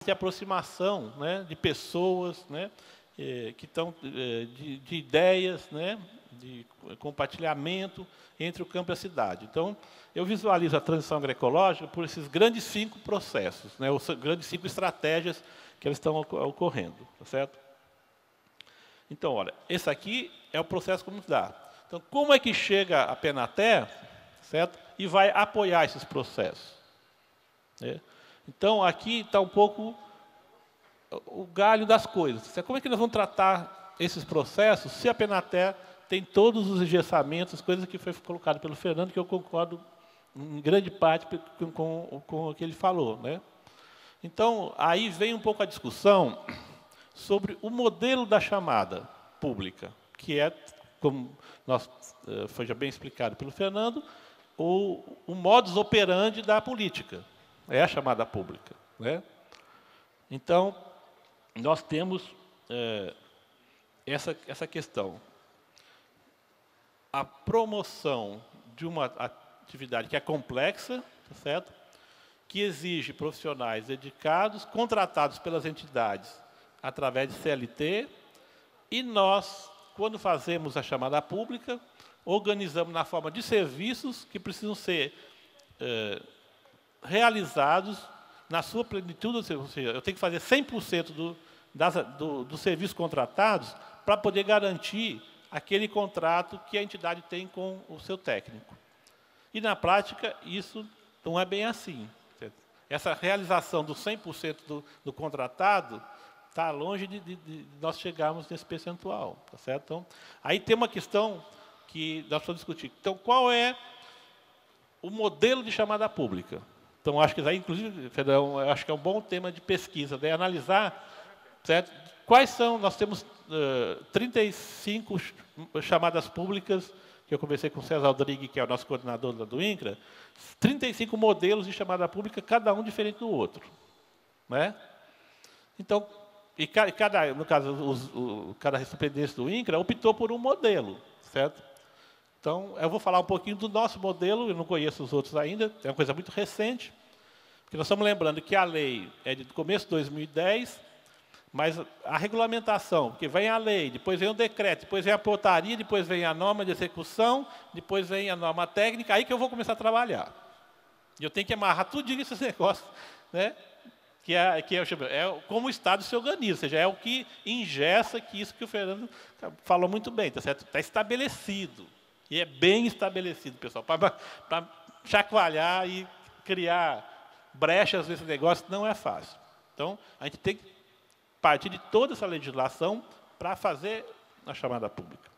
de aproximação, né, de pessoas, né, que estão de ideias, né, de compartilhamento entre o campo e a cidade. Então, eu visualizo a transição agroecológica por esses grandes 5 processos, né, os grandes 5 estratégias que elas estão ocorrendo, tá certo? Então, olha, esse aqui é o processo comunitário. Então, como é que chega a Penater, certo? E vai apoiar esses processos, né? Então, aqui está um pouco o galho das coisas. Como é que nós vamos tratar esses processos se a Penater tem todos os engessamentos, coisas que foi colocado pelo Fernando, que eu concordo em grande parte com o que ele falou, né? Então, aí vem um pouco a discussão sobre o modelo da chamada pública, que é, como foi já bem explicado pelo Fernando, o modus operandi da política, é a chamada pública, né? Então, nós temos essa questão. A promoção de uma atividade que é complexa, tá certo? Que exige profissionais dedicados, contratados pelas entidades através de CLT, e nós, quando fazemos a chamada pública, organizamos na forma de serviços que precisam ser realizados na sua plenitude, ou seja, eu tenho que fazer 100% dos serviços contratados para poder garantir aquele contrato que a entidade tem com o seu técnico. E, na prática, isso não é bem assim. Essa realização do 100% do contratado está longe de nós chegarmos nesse percentual, tá certo? Então, aí tem uma questão que nós vamos discutir. Então, qual é o modelo de chamada pública? Então, acho que aí, inclusive, Fernão, acho que é um bom tema de pesquisa, né? Analisar, certo? Quais são, nós temos 35 chamadas públicas, que eu conversei com o César Aldrigue, que é o nosso coordenador do INCRA, 35 modelos de chamada pública, cada um diferente do outro, né? Então, no caso, cada superintendência do INCRA optou por um modelo, certo? Então, eu vou falar um pouquinho do nosso modelo, eu não conheço os outros ainda, é uma coisa muito recente, porque nós estamos lembrando que a lei é de começo de 2010, mas a regulamentação, porque vem a lei, depois vem o decreto, depois vem a portaria, depois vem a norma de execução, depois vem a norma técnica, aí que eu vou começar a trabalhar. E eu tenho que amarrar tudo esses negócios, né? Que é como o Estado se organiza, ou seja, é o que engessa, que isso que o Fernando falou muito bem, tá certo? Está estabelecido. E é bem estabelecido, pessoal, para chacoalhar e criar brechas nesse negócio não é fácil. Então, a gente tem que partir de toda essa legislação para fazer a chamada pública.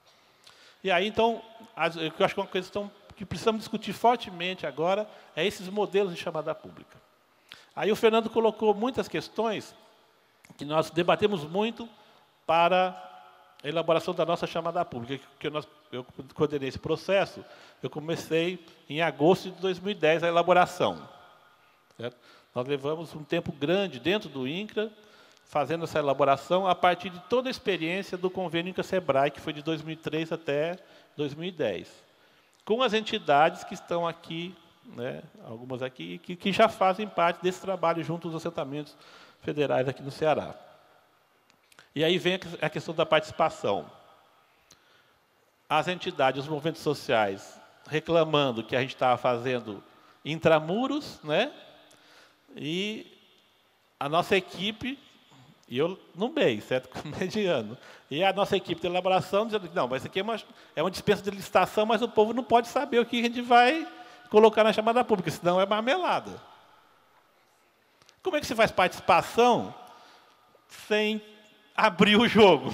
E aí, então, eu acho que uma questão que precisamos discutir fortemente agora é esses modelos de chamada pública. Aí o Fernando colocou muitas questões que nós debatemos muito para a elaboração da nossa chamada pública, que eu coordenei esse processo, eu comecei em agosto de 2010 a elaboração, certo? Nós levamos um tempo grande dentro do INCRA, fazendo essa elaboração a partir de toda a experiência do convênio INCRA-SEBRAE, que foi de 2003 até 2010, com as entidades que estão aqui, né, algumas aqui, que já fazem parte desse trabalho junto aos assentamentos federais aqui no Ceará. E aí vem a questão da participação. As entidades, os movimentos sociais, reclamando que a gente estava fazendo intramuros, né, e a nossa equipe, e eu no meio, certo? Mediano. E a nossa equipe de elaboração dizendo, não, mas isso aqui é uma dispensa de licitação, mas o povo não pode saber o que a gente vai colocar na chamada pública, senão é marmelada. Como é que você faz participação sem abrir o jogo?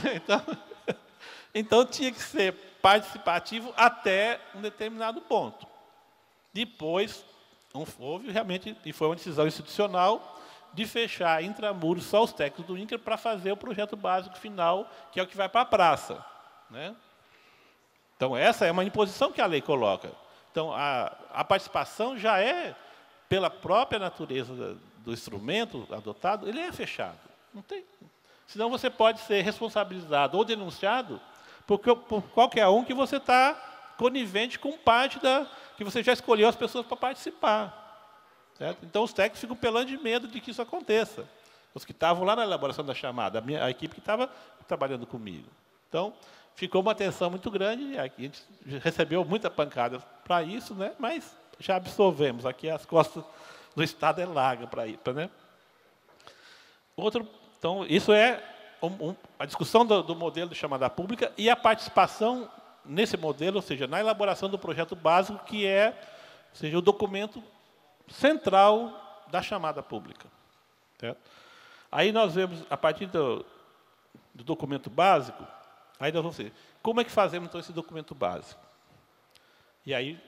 Então tinha que ser participativo até um determinado ponto. Depois, houve realmente, e foi uma decisão institucional, de fechar intramuros só os técnicos do INCRA para fazer o projeto básico final, que é o que vai para a praça, né? Então, essa é uma imposição que a lei coloca. Então, a participação já é, pela própria natureza do instrumento adotado, ele é fechado. Não tem. Senão você pode ser responsabilizado ou denunciado por qualquer um que você está conivente com parte que você já escolheu as pessoas para participar. Certo? Então, os técnicos ficam pelando de medo de que isso aconteça. os que estavam lá na elaboração da chamada, a equipe que estava trabalhando comigo. Então, ficou uma tensão muito grande, e aqui a gente recebeu muita pancada para isso, né? Mas já absorvemos. Aqui as costas do Estado é larga para isso, né? Então, isso é a discussão do modelo de chamada pública e a participação nesse modelo, ou seja, na elaboração do projeto básico, que é, ou seja, o documento central da chamada pública. Certo? Aí nós vemos, a partir do documento básico, aí nós vamos ver, como é que fazemos, então, esse documento básico? E aí,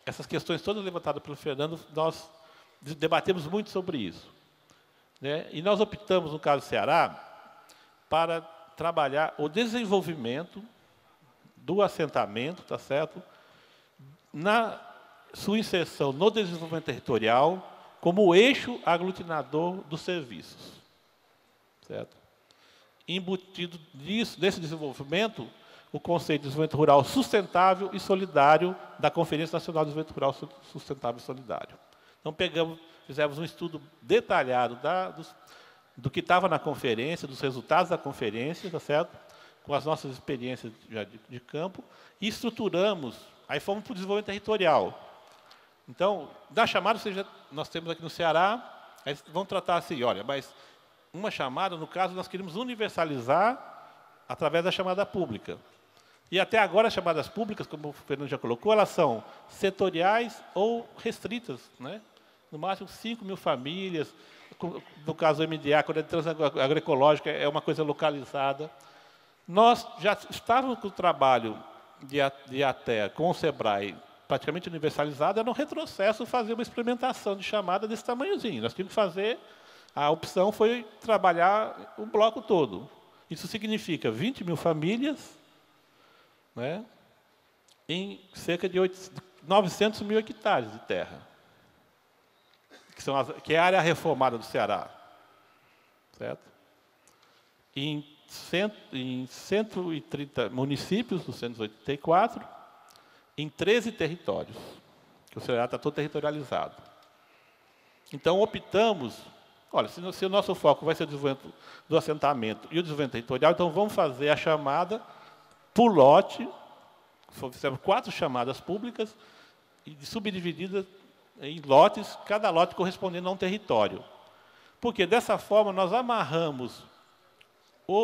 essas questões todas levantadas pelo Fernando, nós debatemos muito sobre isso. Né? E nós optamos, no caso do Ceará, para trabalhar o desenvolvimento do assentamento, tá certo? Na sua inserção no desenvolvimento territorial, como eixo aglutinador dos serviços. Certo? Embutido desse desenvolvimento, o conceito de desenvolvimento rural sustentável e solidário da Conferência Nacional de Desenvolvimento Rural Sustentável e Solidário. Então, fizemos um estudo detalhado do que estava na conferência, dos resultados da conferência, tá certo? Com as nossas experiências de campo, e estruturamos, aí fomos para o desenvolvimento territorial. Então, da chamada, ou seja, nós temos aqui no Ceará, aí vamos tratar assim, olha, mas uma chamada, no caso, nós queremos universalizar através da chamada pública. E até agora as chamadas públicas, como o Fernando já colocou, elas são setoriais ou restritas, né? No máximo 5.000 famílias, no caso do MDA, quando é de transição agroecológica, é uma coisa localizada. Nós já estávamos com o trabalho de ATEA com o SEBRAE praticamente universalizado, era um retrocesso fazer uma experimentação de chamada desse tamanhozinho. Nós tínhamos que fazer, a opção foi trabalhar o bloco todo. Isso significa 20.000 famílias, né, em cerca de 900.000 hectares de terra, que é a área reformada do Ceará. Certo? Em 130 municípios, dos 184, em 13 territórios, que o Ceará está todo territorializado. Então, optamos, olha, se o nosso foco vai ser o desenvolvimento do assentamento e o desenvolvimento territorial, então vamos fazer a chamada por lote, fizemos 4 chamadas públicas, subdivididas em lotes, cada lote correspondendo a um território. Porque, dessa forma, nós amarramos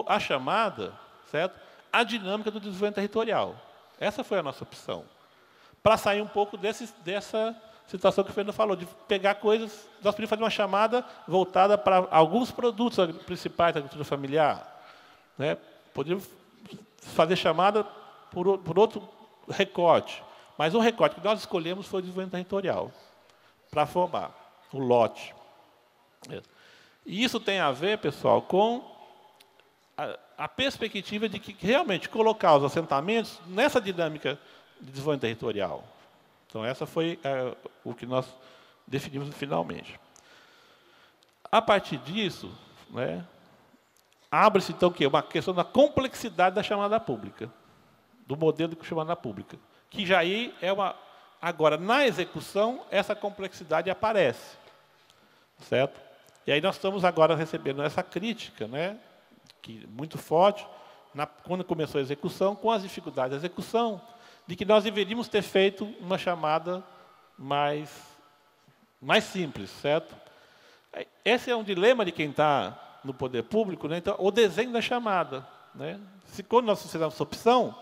a chamada, certo? A dinâmica do desenvolvimento territorial. Essa foi a nossa opção. Para sair um pouco dessa situação que o Fernando falou, de pegar coisas... Nós podíamos fazer uma chamada voltada para alguns produtos principais da agricultura familiar. Né? Podíamos fazer chamada por outro recorte. Mas o recorte que nós escolhemos foi o desenvolvimento territorial, para formar o lote. E isso tem a ver, pessoal, com a perspectiva de que realmente colocar os assentamentos nessa dinâmica de desenvolvimento territorial. Então, essa foi o que nós definimos finalmente. A partir disso, né, abre-se, então, o quê? Uma questão da complexidade da chamada pública, do modelo de chamada pública, que já aí é uma... Agora, na execução, essa complexidade aparece. Certo? E aí nós estamos agora recebendo essa crítica, né, muito forte, quando começou a execução, com as dificuldades da execução, de que nós deveríamos ter feito uma chamada mais simples, certo? Esse é um dilema de quem está no poder público, né? Então, o desenho da chamada. Né? Quando nós fizemos essa opção,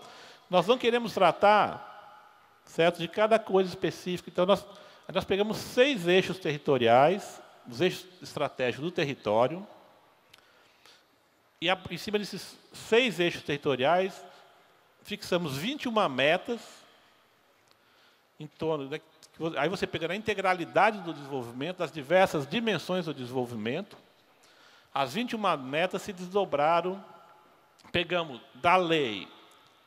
nós não queremos tratar, certo, de cada coisa específica. Então, nós pegamos 6 eixos territoriais, os eixos estratégicos do território, e, em cima desses 6 eixos territoriais, fixamos 21 metas, em torno... Aí você pega a integralidade do desenvolvimento, das diversas dimensões do desenvolvimento. As 21 metas se desdobraram, pegamos da lei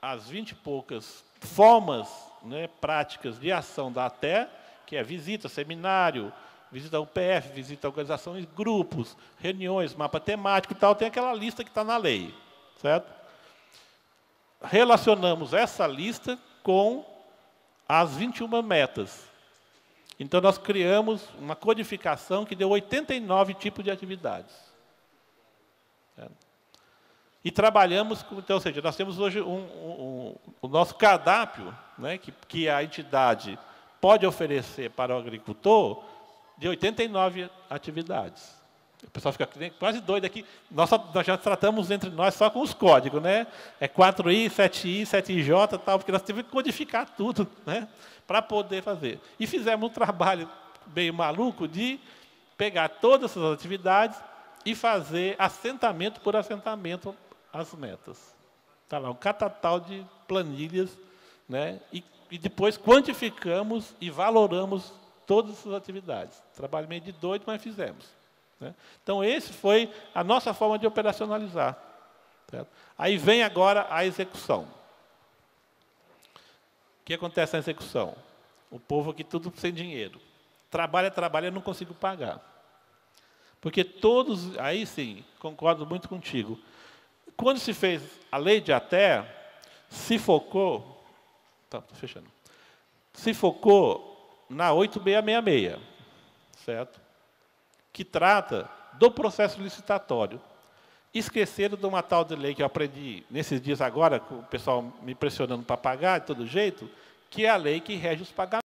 as 20 e poucas formas, né, práticas de ação da ATE, que é visita, seminário, visita ao UPF, visita a organizações, grupos, reuniões, mapa temático e tal, tem aquela lista que está na lei. Certo? Relacionamos essa lista com as 21 metas. Então, nós criamos uma codificação que deu 89 tipos de atividades. E trabalhamos, então, ou seja, nós temos hoje o nosso cardápio, né, que a entidade pode oferecer para o agricultor, de 89 atividades. O pessoal fica quase doido aqui. Nós já tratamos entre nós só com os códigos, né? É 4I, 7I, 7IJ, tal, porque nós tivemos que codificar tudo, né, para poder fazer. E fizemos um trabalho bem maluco de pegar todas essas atividades e fazer assentamento por assentamento as metas. Está lá um catatal de planilhas, né? E depois quantificamos e valoramos todas essas atividades. Trabalho meio de doido, mas fizemos. Né? Então, esse foi a nossa forma de operacionalizar. Certo? Aí vem agora a execução. O que acontece na execução? O povo aqui tudo sem dinheiro. Trabalha, trabalha, não consigo pagar. Porque todos, aí sim, concordo muito contigo. Quando se fez a lei de ATE, se focou, fechando, se focou na 8666, certo? Que trata do processo licitatório. Esqueceram de uma tal de lei que eu aprendi nesses dias agora, com o pessoal me pressionando para pagar de todo jeito, que é a lei que rege os pagamentos.